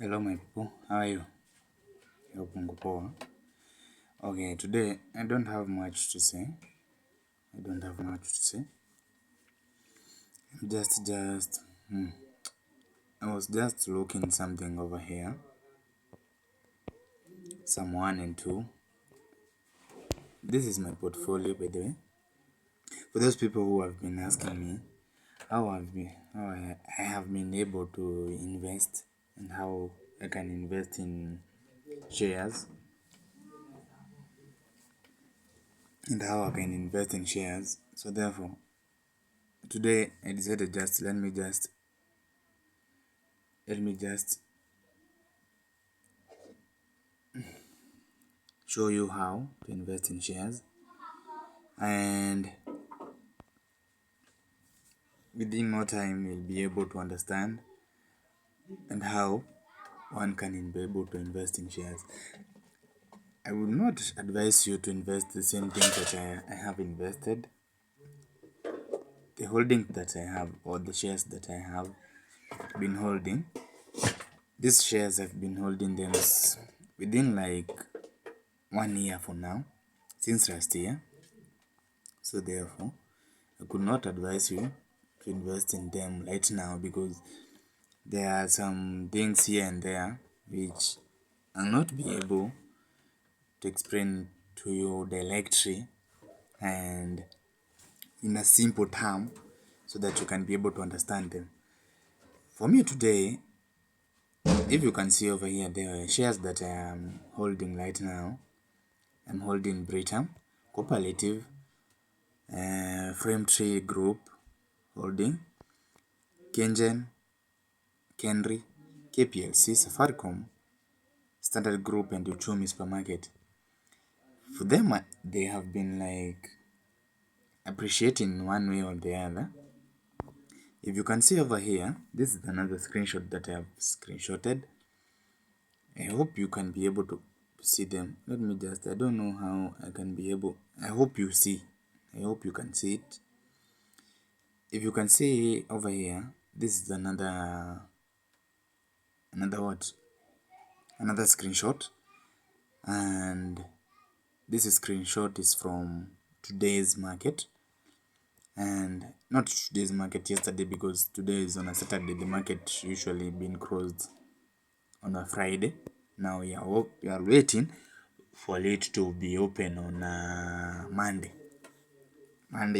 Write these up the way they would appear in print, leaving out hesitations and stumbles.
Hello my people, how are you? I hope mko poa. Okay, today I don't have much to say. I was just looking something over here. Some 1 and 2. This is my portfolio, by the way. For those people who have been asking me how I have been able to invest and how I can invest in shares So therefore, today I decided let me just show you how to invest in shares, and within no time you'll be able to understand and how one can be able to invest in shares. I would not advise you to invest the same thing that I have invested. The holding that I have, or the shares that I have been holding, these shares I've been holding them within like 1 year for now, since last year. So therefore, I could not advise you to invest in them right now, because there are some things here and there which I'll not be able to explain to you directly and in a simple term, so that you can be able to understand them. For me today, if you can see over here, there are shares that I am holding right now. I'm holding Britam, Co-operative, Frame Tree Group Holding, Kenyan, KPLC, Safaricom, Standard Group, and Uchumi Supermarket. For them, they have been like appreciating one way or the other. If you can see over here, this is another screenshot that I have screenshotted. I hope you can be able to see them. I don't know how I can be able. I hope you can see it. If you can see over here, this is another screenshot, and this screenshot is from today's market, and not today's market, yesterday, because today is on a Saturday. The market usually been closed on a Friday. Now we are waiting for it to be open on Monday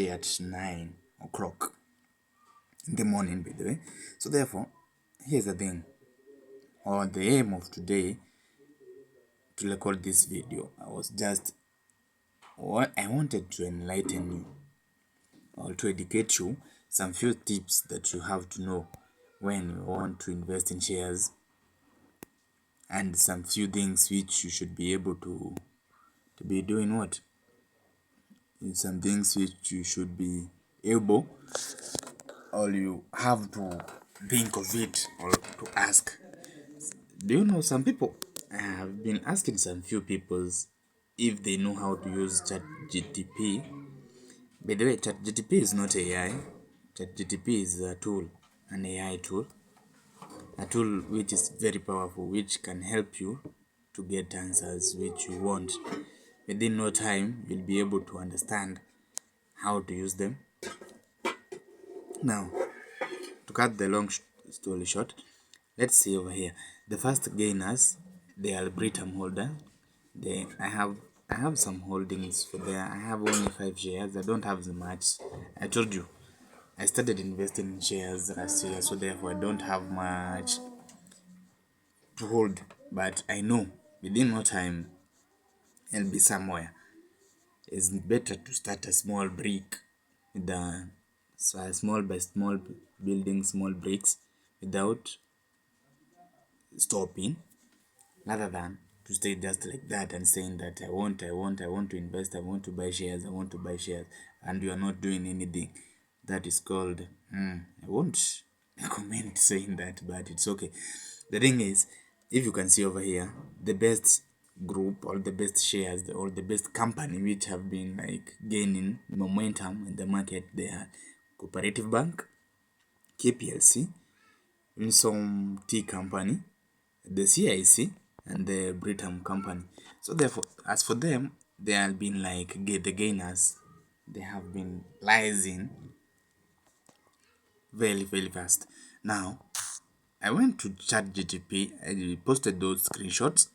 at 9 o'clock in the morning, by the way. So therefore, here's the thing, or the aim of today to record this video. I wanted to enlighten you, or to educate you some few tips that you have to know when you want to invest in shares, and some few things which you should be able to be doing some things which you should be able, or you have to think of it, or to ask. Do you know, some people have been asking some few people if they know how to use ChatGPT. By the way, ChatGPT is not AI. ChatGPT is a tool, an AI tool, a tool which is very powerful, which can help you to get answers which you want. Within no time, you'll be able to understand how to use them. Now, to cut the long story short, let's see over here. The first gainers, they are Britam holder. I have some holdings for there. I have only 5 shares. I don't have much. I told you, I started investing in shares last year, so therefore I don't have much to hold. But I know within no time I'll be somewhere. It's better to start a small brick with small by small, building small bricks without stopping, rather than to stay just like that and saying that I want to invest, I want to buy shares, and you are not doing anything. That is called, I won't recommend saying that, but it's okay. The thing is, if you can see over here, the best group, or the best shares, or the best company which have been like gaining momentum in the market, they are Co-operative Bank, KPLC, Williamson Tea Company, the CIC and the Britam company. So therefore, as for them, they have been like the gainers. They have been rising very fast. Now, I went to ChatGTP. I posted those screenshots.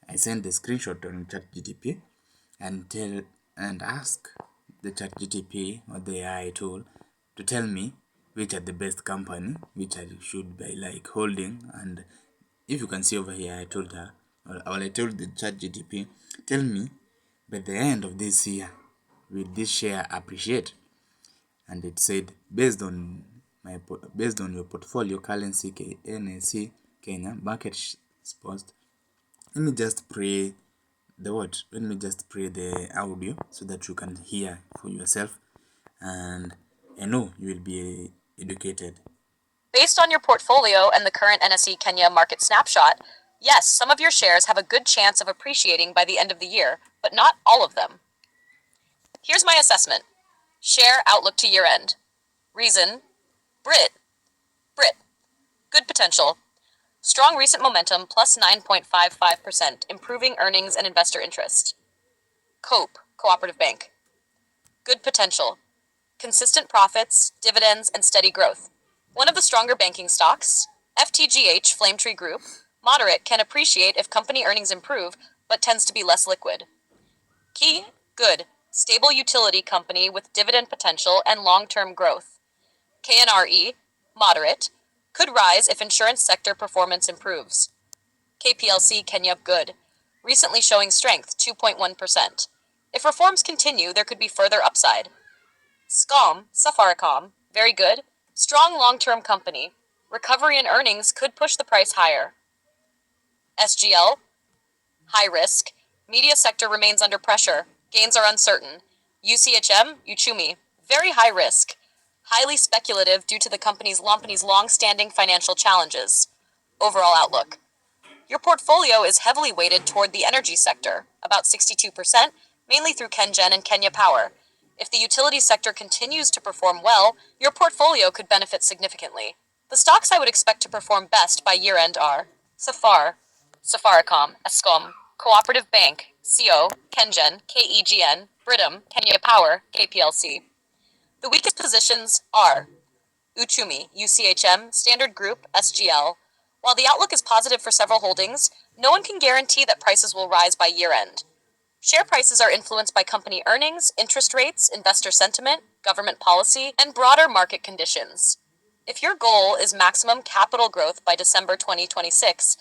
I sent the screenshot on ChatGTP and ask the ChatGTP or the AI tool to tell me which are the best company which I should be like holding. And if you can see over here, I told her, or I told the ChatGTP, tell me by the end of this year will this share appreciate? And it said based on your portfolio currency NSE Kenya market post. Let me just play the audio so that you can hear for yourself, and I know you will be educated. Based on your portfolio and the current NSE Kenya market snapshot, yes, some of your shares have a good chance of appreciating by the end of the year, but not all of them. Here's my assessment. Share outlook to year-end. Reason: Brit. Good potential. Strong recent momentum plus 9.55%, improving earnings and investor interest. Co-operative Bank. Good potential. Consistent profits, dividends, and steady growth. One of the stronger banking stocks, FTGH Flametree Group, moderate, can appreciate if company earnings improve, but tends to be less liquid. Key, good, stable utility company with dividend potential and long-term growth. KNRE, moderate, could rise if insurance sector performance improves. KPLC Kenya, good, recently showing strength, 2.1%. If reforms continue, there could be further upside. Safaricom, very good, strong long-term company. Recovery in earnings could push the price higher. SGL, high risk. Media sector remains under pressure. Gains are uncertain. Uchumi, very high risk. Highly speculative due to the company's long-standing financial challenges. Overall outlook. Your portfolio is heavily weighted toward the energy sector, about 62%, mainly through Kenyan and Kenya Power. If the utility sector continues to perform well, your portfolio could benefit significantly. The stocks I would expect to perform best by year-end are Safaricom, Eskom, Co-operative Bank, CO, Kenyan, KEGN, Britam, Kenya Power, KPLC. The weakest positions are Uchumi, UCHM, Standard Group, SGL. While the outlook is positive for several holdings, no one can guarantee that prices will rise by year-end. Share prices are influenced by company earnings, interest rates, investor sentiment, government policy, and broader market conditions. If your goal is maximum capital growth by December 2026,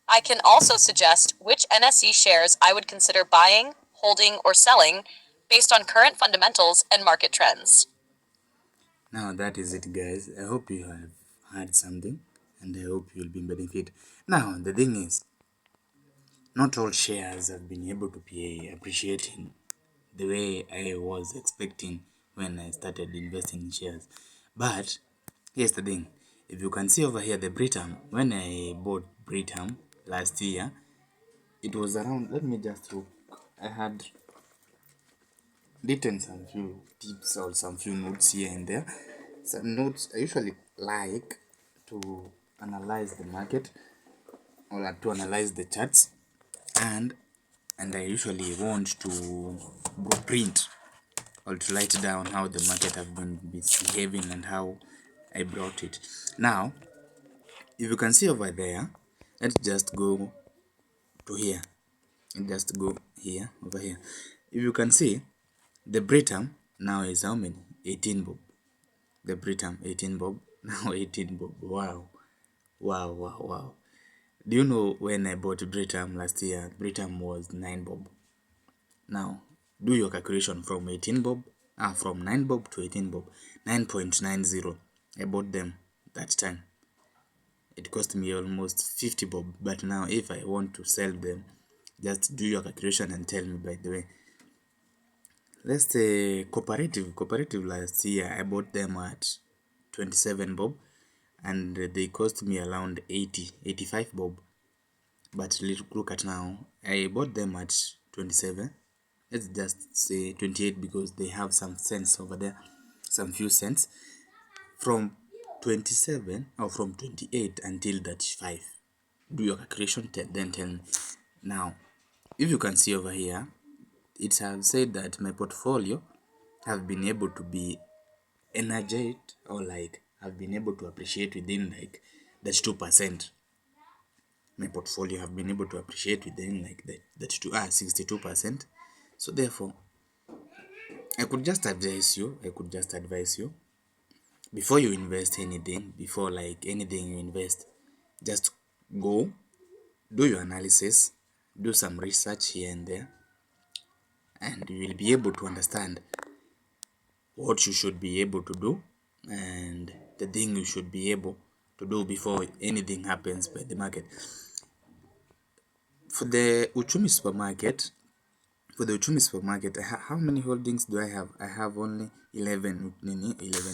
I can also suggest which NSE shares I would consider buying, holding, or selling based on current fundamentals and market trends. Now that is it, guys. I hope you have heard something, and I hope you'll be benefit. Now the thing is, not all shares have been able to be appreciating the way I was expecting when I started investing in shares. But here's the thing. If you can see over here, the Britam, when I bought Britam last year, it was around, let me just look. I had written some few tips or some few notes here and there. Some notes I usually like to analyze the market or to analyze the charts, and I usually want to print or to write down how the market have been behaving and how I brought it. Now, if you can see over there, let's just go to here and just go here over here. If you can see, the Britam now is how many? 18 bob. The Britam 18 bob, now 18 bob. Wow. Do you know when I bought Britam last year, Britam was 9 bob. Now do your calculation from 18 bob, from 9 bob to 18 bob, 9.90. I bought them that time. It cost me almost 50 bob, but now if I want to sell them, just do your calculation and tell me. By the way, let's say cooperative last year I bought them at 27 bob, and they cost me around 85 bob. But look at now, I bought them at 27. Let's just say 28 because they have some cents over there, some few cents. From 27 or from 28 until 35, do your calculation, then tell me. Now, if you can see over here, it has said that my portfolio have been able to be energized, or like have been able to appreciate within like that 2%. My portfolio have been able to appreciate within like that 62%. So therefore, I could just advise you before you invest anything, before like anything you invest, just go do your analysis, do some research here and there, and you will be able to understand what you should be able to do and the thing you should be able to do before anything happens by the market. For the Uchumi supermarket, how many holdings do I have? I have only 11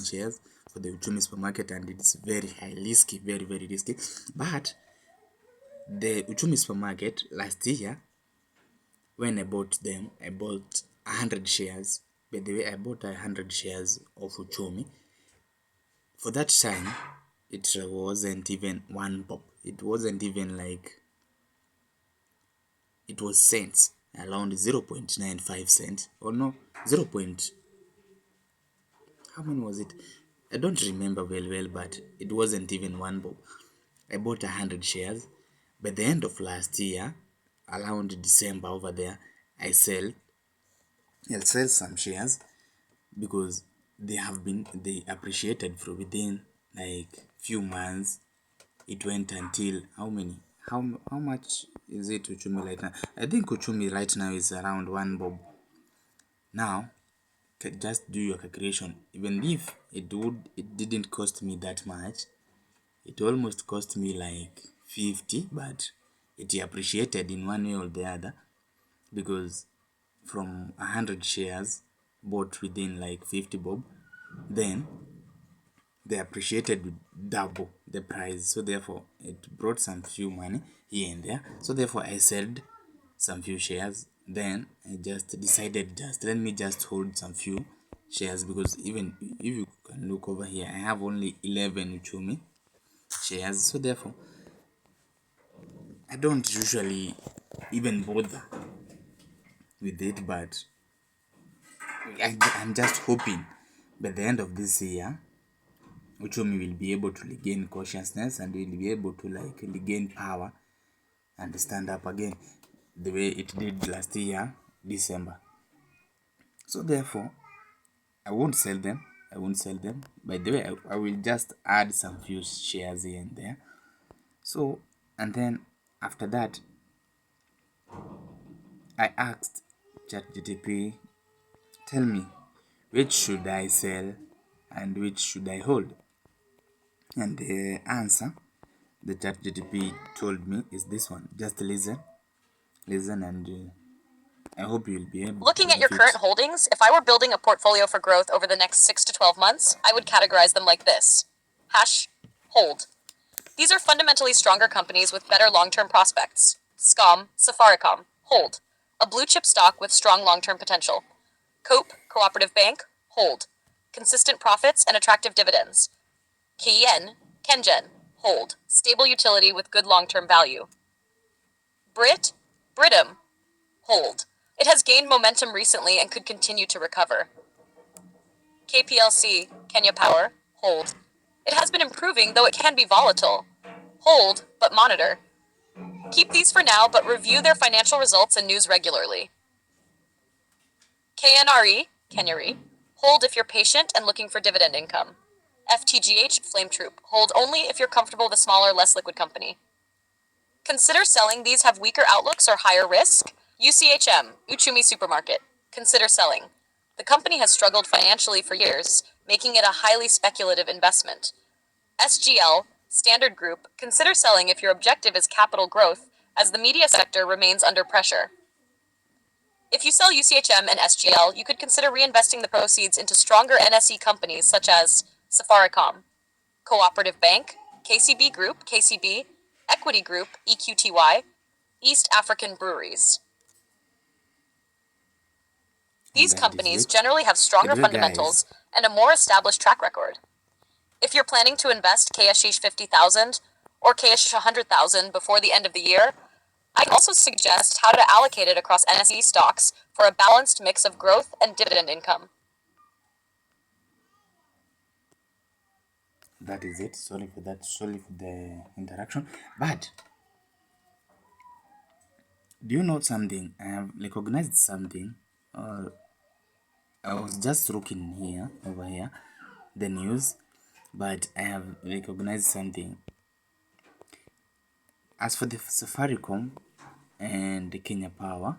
shares for the Uchumi supermarket, and it's very high risky, very very risky. But the Uchumi supermarket last year, when I bought them, I bought 100 shares. By the way, I bought 100 shares of Uchumi. For that time, it wasn't even one bob. It wasn't even like, it was cents, around 0.95 cents, or no, 0. How many was it? I don't remember well, but it wasn't even one bob. I bought 100 shares. By the end of last year, around December over there, I'll sell some shares, because they appreciated from within like few months. It went until how many? How much is it Uchumi right now? I think Uchumi right now is around 1 bob. Now, just do your calculation. Even if it didn't cost me that much, it almost cost me like 50, but it appreciated in one way or the other, because from 100 shares bought within like 50 bob, then they appreciated double the price. So therefore, it brought some few money here and there. So therefore, I sold some few shares. Then I just decided, just let me just hold some few shares, because even if you can look over here, I have only 11 Uchumi shares. So therefore, I don't usually even bother with it, but I'm just hoping by the end of this year, Uchumi will be able to regain consciousness, and will be able to like regain power and stand up again the way it did last year, December. So therefore, I won't sell them. By the way, I will just add some few shares here and there. So, and then after that, I asked ChatGPT, tell me, which should I sell and which should I hold? And the answer the ChatGPT told me is this one. Just listen, and I hope you'll be able to Looking at your benefit. current holdings, if I were building a portfolio for growth over the next 6 to 12 months, I would categorize them like this. Hold. These are fundamentally stronger companies with better long-term prospects. Safaricom. Hold. A blue-chip stock with strong long-term potential. Co-operative Bank. Hold. Consistent profits and attractive dividends. Kenyan. Hold. Stable utility with good long-term value. Britam. Hold. It has gained momentum recently and could continue to recover. KPLC, Kenya Power. Hold. It has been improving, though it can be volatile. Hold, but monitor. Keep these for now, but review their financial results and news regularly. Kenya Re. Hold if you're patient and looking for dividend income. FTGH, Flame Troop. Hold only if you're comfortable with a smaller, less liquid company. Consider selling. These have weaker outlooks or higher risk. UCHM, Uchumi Supermarket. Consider selling. The company has struggled financially for years, making it a highly speculative investment. SGL, Standard Group. Consider selling if your objective is capital growth, as the media sector remains under pressure. If you sell UCHM and SGL, you could consider reinvesting the proceeds into stronger NSE companies such as Safaricom, Co-operative Bank, KCB Group, KCB, Equity Group, EQTY, East African Breweries. These companies generally have stronger fundamentals and a more established track record. If you're planning to invest Kashish 50,000 or cash 100,000 before the end of the year, I can also suggest how to allocate it across NSE stocks for a balanced mix of growth and dividend income. That is it. Sorry for that. Sorry for the interaction. But do you know something? I have recognized something. I was just looking over here, the news, but I have recognized something. As for the Safaricom and the Kenya Power,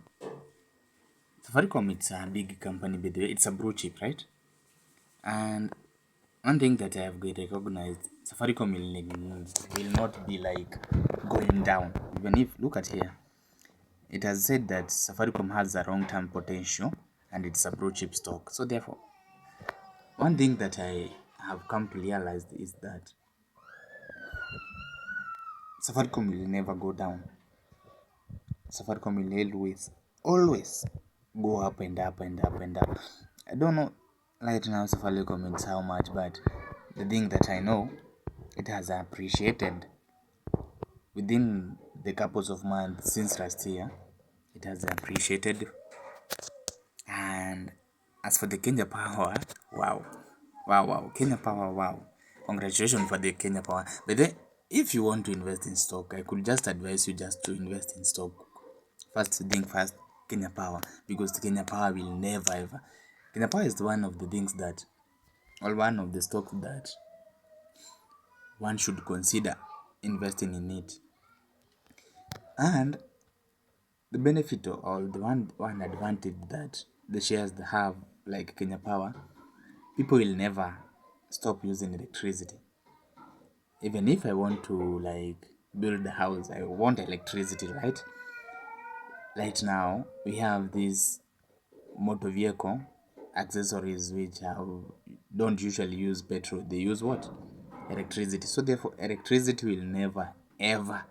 Safaricom, it's a big company, by the way. It's a blue chip, right? And one thing that I have recognized, Safaricom will not be like going down. Even if, look at here, it has said that Safaricom has a long-term potential and it's a blue chip stock. So therefore, one thing that I have come to realize is that Safaricom will never go down. Safaricom will always go up and up and up and up. I don't know right now Safaricom means how much, but the thing that I know, it has appreciated within the couples of months since last year. It has appreciated. And as for the Kenya Power, wow, Kenya Power, wow. Congratulations for the Kenya Power. But then, if you want to invest in stock, I could just advise you just to invest in stock. First, Kenya Power, because the Kenya Power will never ever. Kenya Power is one of the things that, or one of the stocks that one should consider investing in it. And the benefit or the one advantage that the shares have, like Kenya Power, people will never stop using electricity. Even if I want to like build a house, I want electricity, right? Right now, we have these motor vehicle accessories which don't usually use petrol. They use what? Electricity. So therefore, electricity will never ever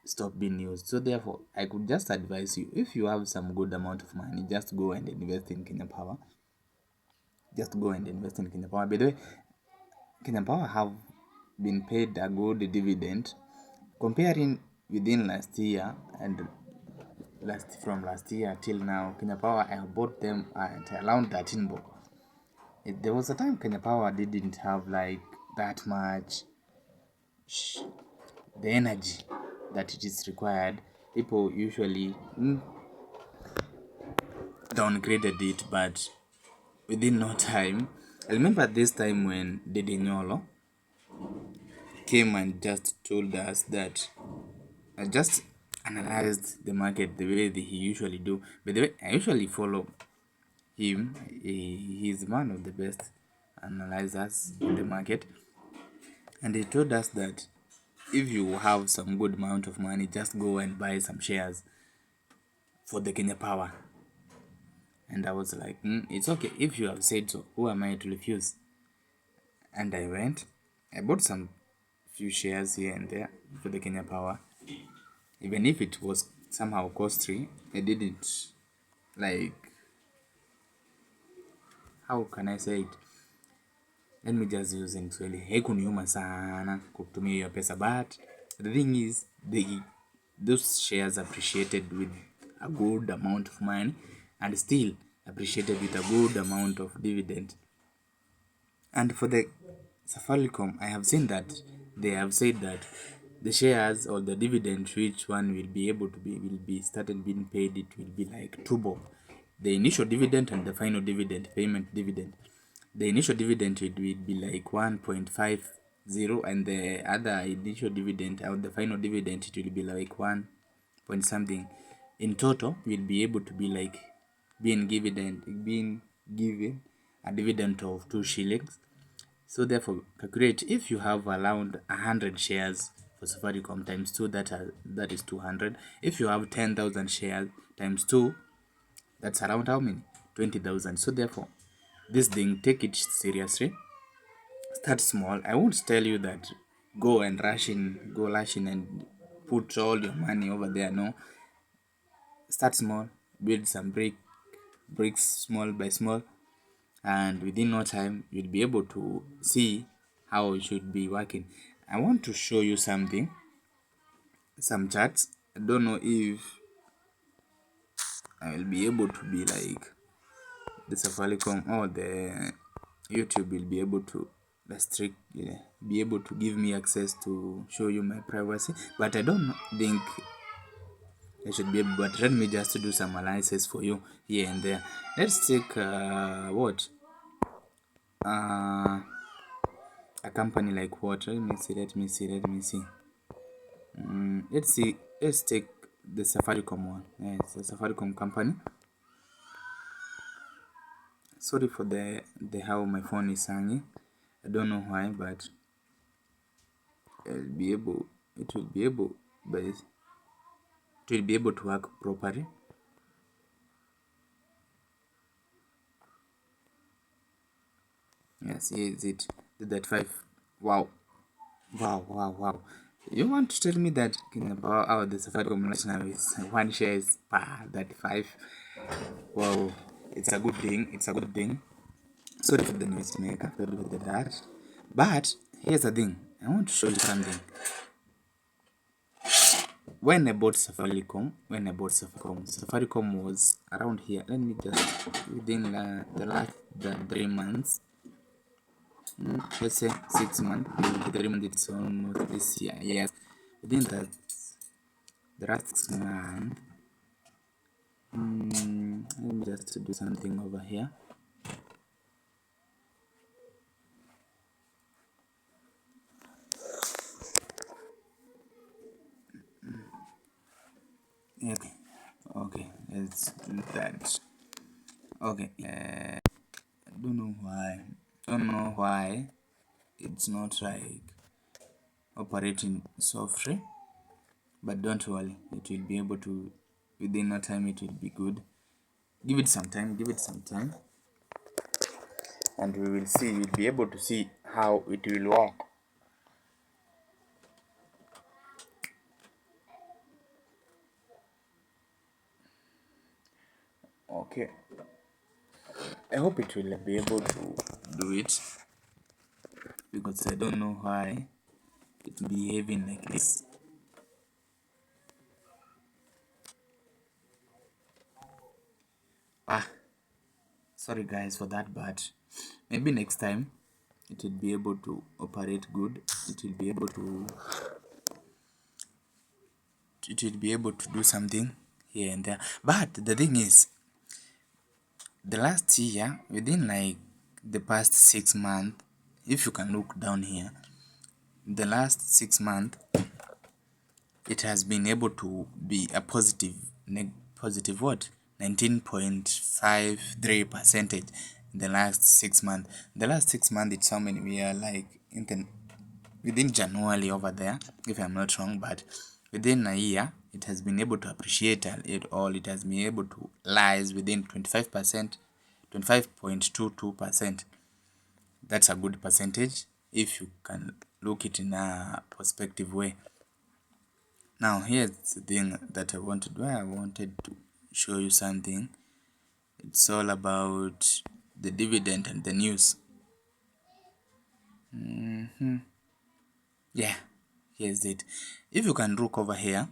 stop being used. So therefore, I could just advise you, if you have some good amount of money, just go and invest in Kenya Power. Just go and invest in Kenya Power. By the way, Kenya Power have been paid a good dividend comparing within last year and from last year till now. Kenya Power, I bought them at around 13 bob. There was a time Kenya Power didn't have like that much the energy that it is required. People usually downgraded it, but within no time. I remember this time when Nyolo came and just told us that I just analyzed the market the way that he usually do. By the way, I usually follow him. He's one of the best analyzers in the market. And he told us that if you have some good amount of money, just go and buy some shares for the Kenya Power. And I was like, it's okay. If you have said so, who am I to refuse? And I went. I bought some few shares here and there for the Kenya Power. Even if it was somehow costly, I didn't like, how can I say it? Let me just use in Kiswahili. Haikuniuma sana kutumia hiyo pesa, but the thing is those shares appreciated with a good amount of money and still appreciated with a good amount of dividend. And for the Safaricom, I have seen that they have said that the shares or the dividend which one will be started being paid, it will be like two bob. The initial dividend and the final dividend, payment dividend. The initial dividend will be like 1.50, and the other initial dividend or the final dividend, it will be like 1 point something. In total, we'll be able to be like being given a dividend of 2 shillings. So therefore, calculate if you have around 100 shares for Safaricom times 2, that is 200. If you have 10,000 shares times 2, that's around how many? 20,000. So therefore, this thing, take it seriously. Start small. I won't tell you that go rush in and put all your money over there. No. Start small, build some bricks small by small, and within no time you'll be able to see how it should be working. I want to show you something, some charts. I don't know if I will be able to be like the Safaricom or the YouTube will be able to restrict, be able to give me access to show you my privacy, but I don't think I should be able. But let me just do some analysis for you here and there. Let's take what a company like what? Let me see. Let's take the Safaricom one. Yes, the Safaricom company. Sorry for the how my phone is hanging. I don't know why, but it will be able, but it will be able to work properly. Yes, here is it. That 5. Wow. You want to tell me that about the Safaricom national is one share is per that 5? Wow, it's a good thing. It's a good thing. Sorry for the noise maker, sorry for that. But here's the thing. I want to show you something. When I bought Safaricom, Safaricom was around here. Let me just within the last 3 months. Let's say 6 months. The 3 months it's almost this year. Yes, within the last 6 months. Let me just do something over here. Okay, let's do that. Okay, I don't know why it's not like operating software, but don't worry, it will be able to, within no time it will be good. Give it some time, and we will see. You'll be able to see how it will work. Okay, I hope it will be able to do it, because I don't know why it's behaving like this. Sorry guys for that, but maybe next time it will be able to operate good. It will be able to do something here and there. But the thing is, the last year, within like the past 6 months, if you can look down here, the last 6 months, it has been able to be a positive what 19.53% in the last 6 months. The last 6 months, it's how many? We are like within January over there, if I'm not wrong, but within a year it has been able to appreciate it has been able to lies within 25%, 25.22%. That's a good percentage if you can look it in a perspective way. Now here's the thing that I wanted to show you something. It's all about the dividend and the news. Yeah, here's it. If you can look over here,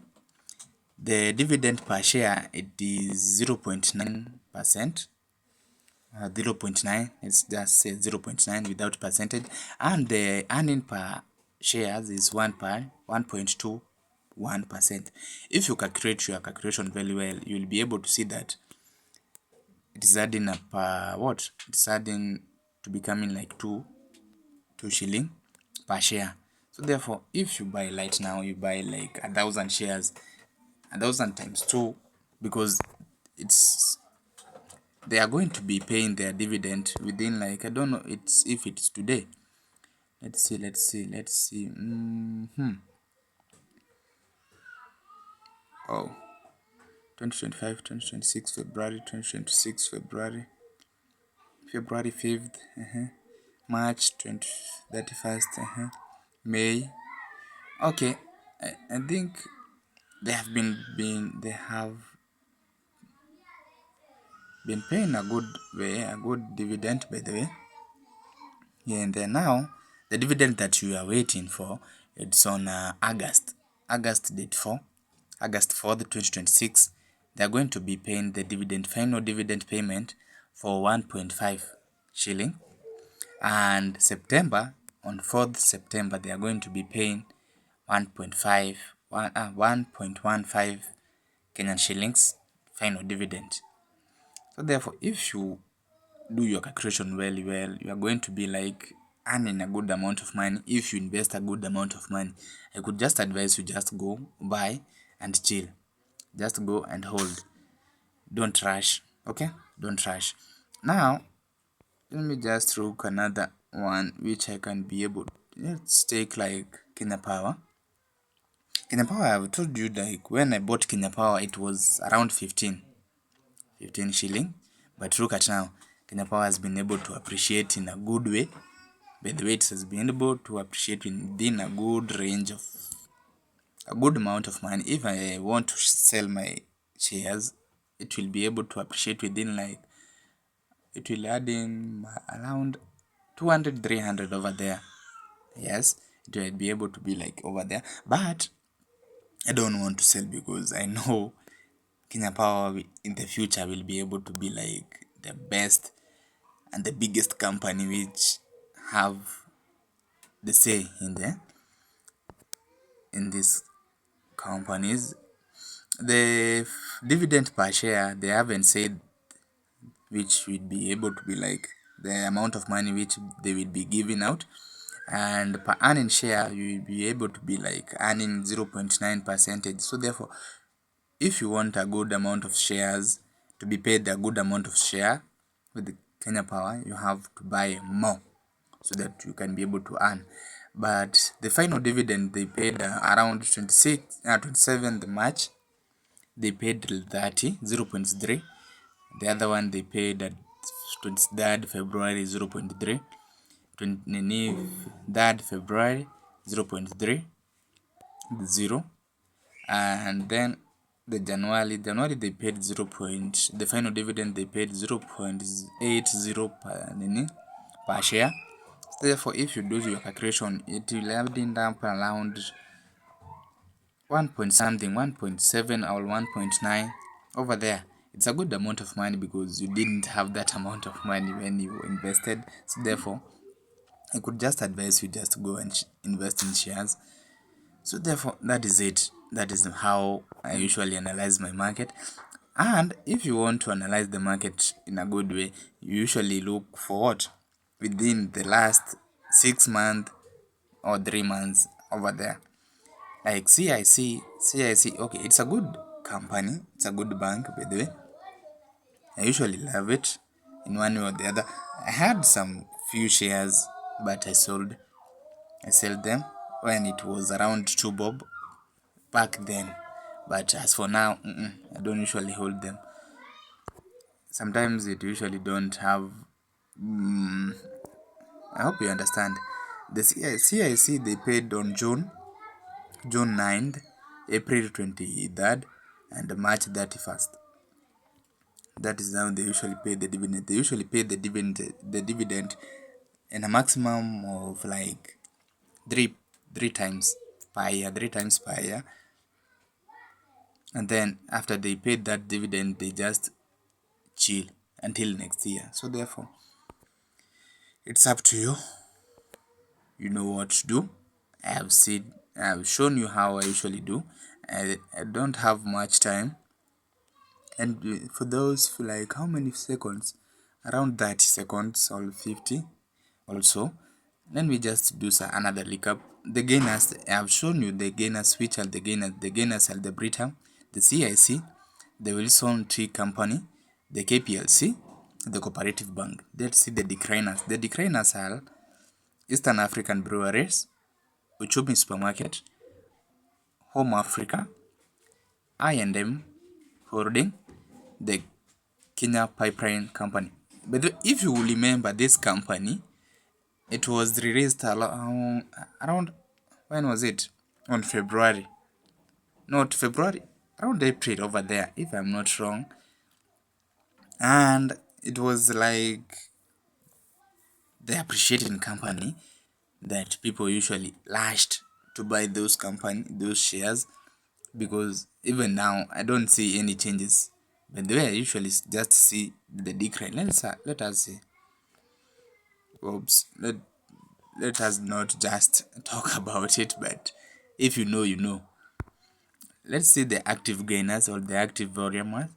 the dividend per share, it is 0.9%. 0.9, it's just say 0.9 without percentage, and the earning per shares is 1.21%. If you calculate your calculation very well, you will be able to see that it is adding up it's adding to becoming like 2 shilling per share. So therefore, if you buy right now, you buy like 1,000 shares, 1,000 times 2, because they are going to be paying their dividend within like, I don't know, if it's today. Let's see. Oh, 2025, 2026 February, 2026 February, February 5th, March 31st, May. Okay, I think they have been paying a good dividend, by the way. Yeah, and then now the dividend that you are waiting for It's on August date 4, August 4th, 2026. They are going to be paying the final dividend payment for 1.5 shilling. And on 4th September, they are going to be paying 1.15 Kenyan shillings final dividend. So therefore, if you do your calculation well, you are going to be like earning a good amount of money if you invest a good amount of money. I could just advise you just go buy and chill. Just go and hold. Don't rush. Okay? Don't rush. Now, let me just look another one which I can be able. Let's take like Kenya Power. Kenya Power, I've told you like when I bought Kenya Power, it was around 15 shilling. But look at now, Kenya Power has been able to appreciate in a good way. By the way, it has been able to appreciate within a good range of a good amount of money. If I want to sell my shares, it will be able to appreciate within like, it will add in around 200 300 over there. Yes, it will be able to be like over there, but I don't want to sell because I know Kenya Power in the future will be able to be like the best and the biggest company which have the say in these companies. The dividend per share, they haven't said which will be able to be like the amount of money which they will be giving out, and per earning share you will be able to be like earning 0.9 percentage. So therefore, if you want a good amount of shares to be paid a good amount of share with the Kenya Power, you have to buy more so that you can be able to earn. But the final dividend they paid around 27th March, they paid 0.3. The other one they paid at 23rd February 0.3, 23rd February 0.3, 0, and then the January they paid 0. The final dividend they paid 0.80 per share. Therefore, if you do your calculation, it will end up around 1 point something, 1.7 or 1.9 over there. It's a good amount of money because you didn't have that amount of money when you invested. So therefore, I could just advise you just go and invest in shares. So therefore, that is it. That is how I usually analyze my market. And if you want to analyze the market in a good way, you usually look for what? Within the last 6 months or 3 months over there. Like CIC, okay, it's a good company. It's a good bank, by the way. I usually love it in one way or the other. I had some few shares, but I sold them when it was around 2 bob back then. But as for now, I don't usually hold them. Sometimes it usually don't have. I hope you understand. The CIC they paid on June 9th, April 23rd, and March 31st. That is how they usually pay the dividend. They usually pay the dividend in a maximum of like three times per year, and then after they paid that dividend, they just chill until next year. So therefore, it's up to you. You know what to do. I have shown you how I usually do. I don't have much time, and for those for like how many seconds, around 30 seconds or 50 also, let me just do another recap. The gainers, I have shown you the gainers. Which are the gainers? The gainers are the Britam, the CIC, the Williamson Tea Company, the KPLC, the Co-operative Bank. Let's see the decliners. The decliners are Eastern African Breweries, Uchumi Supermarket, Home Africa, I&M Holding, the Kenya Pipeline Company. But if you remember this company, it was released around, when was it? On February. Not February, around April over there, if I'm not wrong. And it was like the appreciating company that people usually lashed to buy those shares, because even now I don't see any changes. But the way I usually just see the decline, let us see. Oops, let us not just talk about it, but if you know, you know. Let's see the active gainers or the active volume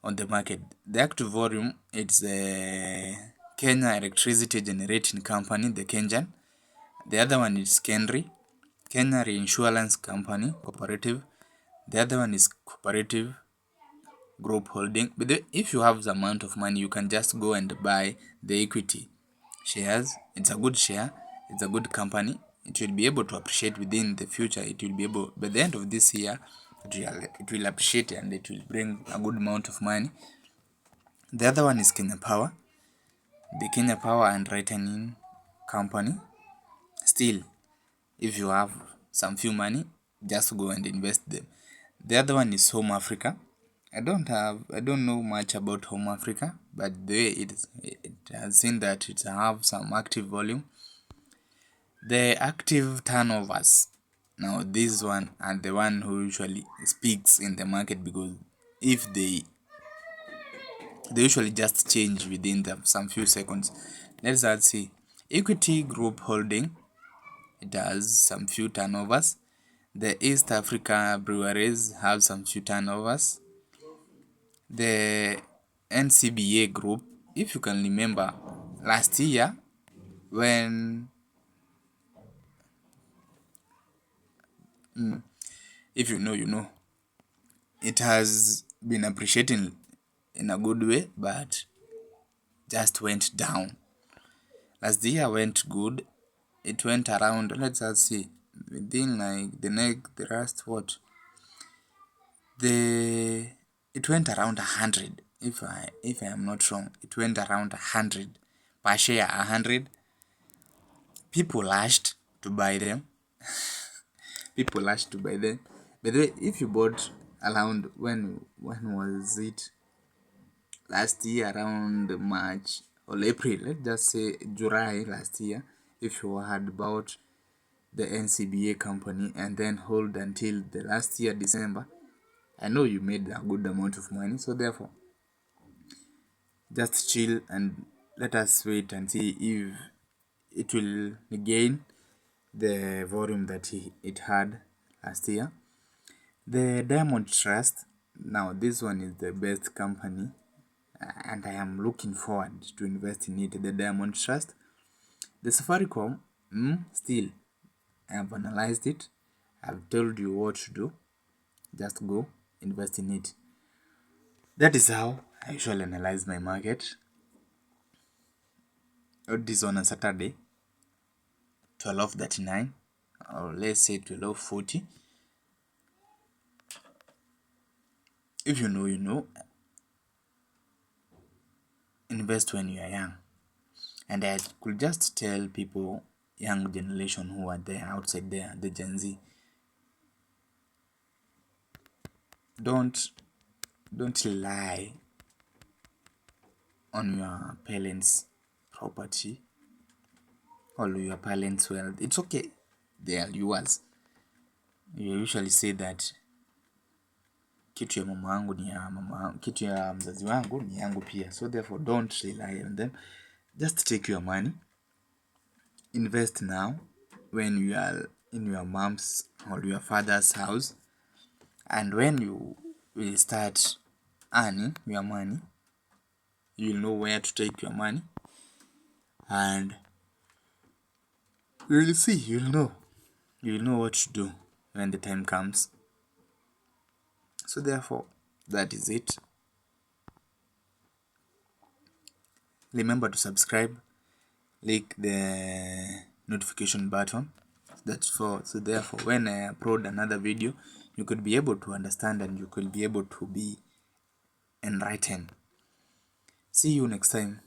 on the market. The active volume, it's the Kenya Electricity Generating Company, the Kenyan. The other one is Kenya Reinsurance Company, Cooperative. The other one is Cooperative Group Holding. But if you have the amount of money, you can just go and buy the equity shares. It's a good share. It's a good company. It will be able to appreciate within the future. It will be able, by the end of this year, it will appreciate and it will bring a good amount of money. The other one is Kenya Power, the Kenya Power and Lightning Company. Still, if you have some few money, just go and invest them. The other one is Home Africa. I don't know much about Home Africa, but the way it has seen that it have some active volume. The active turnovers. Now this one and the one who usually speaks in the market, because if they usually just change within some few seconds. Let's see. Equity Group Holding, it has some few turnovers. The East Africa Breweries have some few turnovers. The NCBA Group, if you can remember, last year when if you know, you know, it has been appreciating in a good way, but just went down. Last year went good. It went around, let's see, within like the last what? It went around 100. If I am not wrong, it went around 100 per share. 100. People lashed to buy them. People lashed to buy them. By the way, if you bought around when was it? Last year around March or April, let's just say July last year, if you had bought the NCBA company and then hold until the last year December, I know you made a good amount of money. So therefore, just chill and let us wait and see if it will gain the volume that it had last year. The Diamond Trust, now this one is the best company and I am looking forward to invest in it. The Diamond Trust. The Safaricom, still, I have analyzed it. I've told you what to do. Just go invest in it. That is how I usually analyze my market. This on a Saturday, 12:39, or let's say 12:40. If you know, you know. Invest when you are young. And I could just tell people, young generation who are there outside there, the Gen Z, don't rely on your parents' property or your parents' wealth. It's okay, they are yours. You usually say that kitu ya mama wangu ni ya mama, kitu ya mzazi wangu ni yangu pia. So therefore, don't rely on them. Just take your money, invest now when you are in your mom's or your father's house, and when you will start earning your money, you will know where to take your money, and you will see, you will know what to do when the time comes. So therefore, that is it. Remember to subscribe, click the notification button. So therefore, when I upload another video, you could be able to understand and you could be able to be enlightened. See you next time.